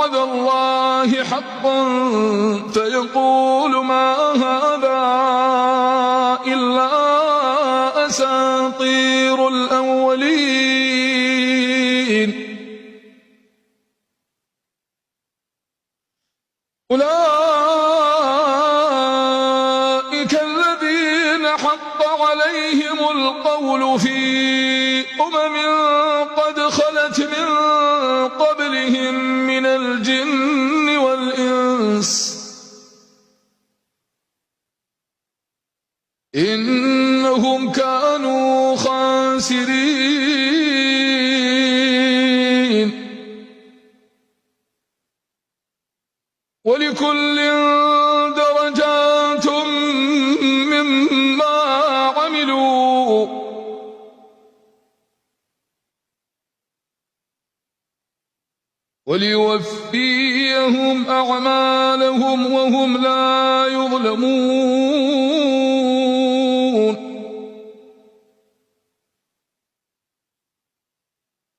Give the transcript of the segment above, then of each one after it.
وعد الله حقا فيقول ما هذا إلا أساطير الأولين. أولئك الذين حق عليهم القول في قد خلت من قبلهم من الجن والإنس إنهم كانوا خاسرين. ولكل درجات مما عملوا وليوفيهم أعمالهم وهم لا يظلمون.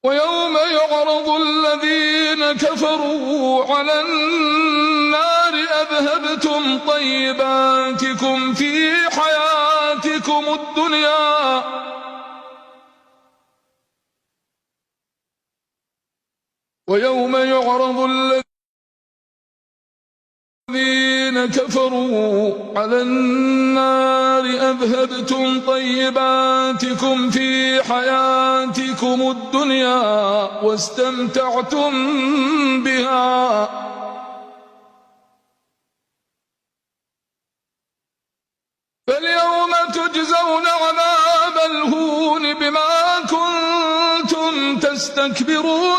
ويوم يعرض الذين كفروا على النار أذهبتم طيباتكم في حياتكم الدنيا ويوم يعرض الذين كفروا على النار أذهبتم طيباتكم في حياتكم الدنيا واستمتعتم بها فاليوم تجزون عذاب الهون بما كنتم تستكبرون